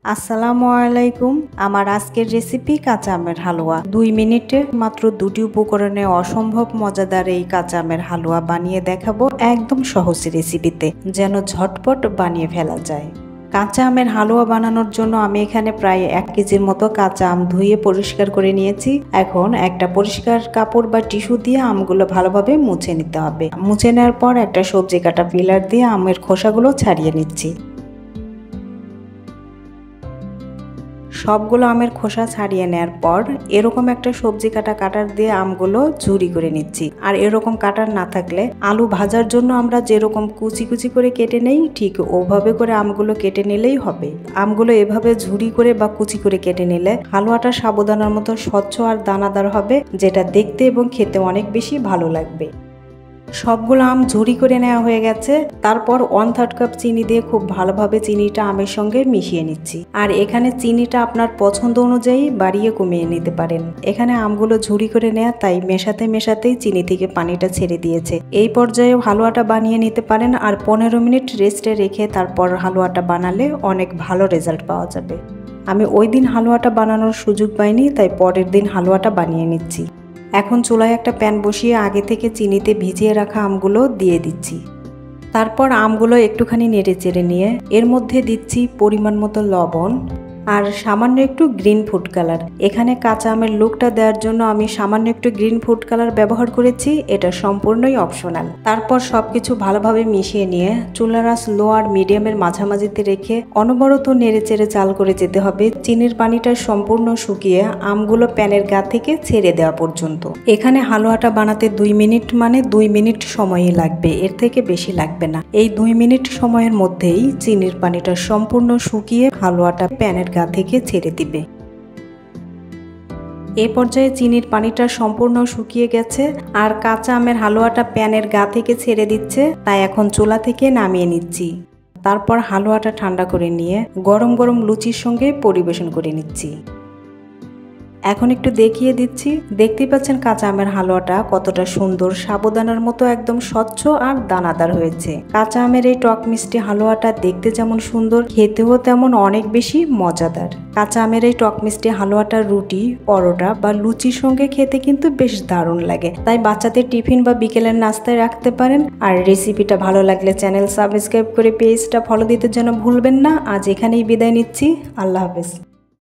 আসসালামু আলাইকুম। আমার আজকের রেসিপি কাঁচা আমের হালুয়া। 2 মিনিটে মাত্র 2টি উপকরণে অসম্ভব মজাদার এই কাঁচা আমের হালুয়া বানিয়ে দেখাবো একদম সহজ রেসিপিতে, যেন ঝটপট বানিয়ে ফেলা যায়। কাঁচা আমের হালুয়া বানানোর জন্য আমি এখানে প্রায় 1 কেজির মতো কাঁচা আম ধুয়ে পরিষ্কার করে নিয়েছি। এখন একটা পরিষ্কার কাপড় বা টিস্যু দিয়ে আমগুলো ভালোভাবে মুছে নিতে হবে। মুছে নেওয়ার পর একটা সবজি কাটা পিলার দিয়ে আমের খোসাগুলো ছাড়িয়ে নিচ্ছি। সবগুলো আমের খোসা ছাড়িয়ে নেওয়ার পর এরকম একটা সবজি কাটার দিয়ে আমগুলো ঝুরি করে নিচ্ছি। আর এরকম কাটার না থাকলে আলু ভাজার জন্য আমরা যেরকম কুচি কুচি করে কেটে নেই, ঠিক ওভাবে করে আমগুলো কেটে নিলেই হবে। আমগুলো এভাবে ঝুরি করে বা কুচি করে কেটে নিলে হালুয়াটা সাবুদানার মতো স্বচ্ছ আর দানাদার হবে, যেটা দেখতে এবং খেতে অনেক বেশি ভালো লাগবে। সবগুলো আম ঝুরি করে নেওয়া হয়ে গেছে। তারপর 1/3 কাপ চিনি দিয়ে খুব ভালোভাবে চিনিটা আমের সঙ্গে মিশিয়ে নিচ্ছি। আর এখানে চিনিটা আপনার পছন্দ অনুযায়ী বাড়িয়ে কমিয়ে নিতে পারেন। এখানে আমগুলো ঝুরি করে নেওয়া, তাই মেশাতেই চিনি থেকে পানিটা ছেড়ে দিয়েছে। এই পর্যায়ে হালুয়াটা বানিয়ে নিতে পারেন। আর 15 মিনিট রেস্টে রেখে তারপর হালুয়াটা বানালে অনেক ভালো রেজাল্ট পাওয়া যাবে। আমি ওই দিন হালুয়াটা বানানোর সুযোগ পাইনি, তাই পরের দিন হালুয়াটা বানিয়ে নিচ্ছি। এখন চুলায় একটা প্যান বসিয়ে আগে থেকে চিনিতে ভিজিয়ে রাখা আমগুলো দিয়ে দিচ্ছি। তারপর আমগুলো একটুখানি নেড়ে চেড়ে নিয়ে এর মধ্যে দিচ্ছি পরিমাণ মতো লবণ আর সামান্য একটু গ্রিন ফুড কালার। এখানে কাঁচা আমের লুকটা দেওয়ার জন্য আমি সামান্য একটু গ্রিন ফুড কালার ব্যবহার করেছি, এটা সম্পূর্ণই অপশনাল। তারপর সবকিছু ভালোভাবে মিশিয়ে নিয়ে চুলার আঁচ লো আর মিডিয়ামের মাঝামাঝিতে রেখে অনবরত নেড়ে চেড়ে জাল করে যেতে হবে চিনির পানিটা সম্পূর্ণ শুকিয়ে আমগুলো প্যানের গা থেকে ছেড়ে দেওয়া পর্যন্ত। এখানে হালুয়াটা বানাতে 2 মিনিট মানে 2 মিনিট সময়ই লাগবে, এর থেকে বেশি লাগবে না। এই 2 মিনিট সময়ের মধ্যেই চিনির পানিটা সম্পূর্ণ শুকিয়ে হালুয়াটা প্যানের গা থেকে ছেড়ে দিবে। এ পর্যায়ে চিনির পানিটা সম্পূর্ণ শুকিয়ে গেছে আর কাঁচা আমের হালুয়াটা প্যানের গা থেকে ছেড়ে দিচ্ছে, তাই এখন চুলা থেকে নামিয়ে নিচ্ছি। তারপর হালুয়াটা ঠান্ডা করে নিয়ে গরম গরম লুচির সঙ্গে পরিবেশন করে নিচ্ছি। এখন একটু দেখিয়ে দিচ্ছি। দেখতেই পাচ্ছেন কাঁচা আমের হালুয়াটা কতটা সুন্দর, সাবুদানার মতো একদম স্বচ্ছ আর দানাদার হয়েছে। কাঁচা আমের এই টক মিষ্টি হালুয়াটা দেখতে যেমন সুন্দর, খেতেও তেমন অনেক বেশি মজাদার। কাঁচা আমের এই টক মিষ্টি হালুয়াটা রুটি, পরোটা বা লুচির সঙ্গে খেতে কিন্তু বেশ দারুণ লাগে, তাই বাচ্চাদের টিফিন বা বিকেলের নাস্তায় রাখতে পারেন। আর রেসিপিটা ভালো লাগলে চ্যানেল সাবস্ক্রাইব করে পেজটা ফলো দিতে যেন ভুলবেন না। আজ এখানেই বিদায় নিচ্ছি। আল্লাহ হাফেজ।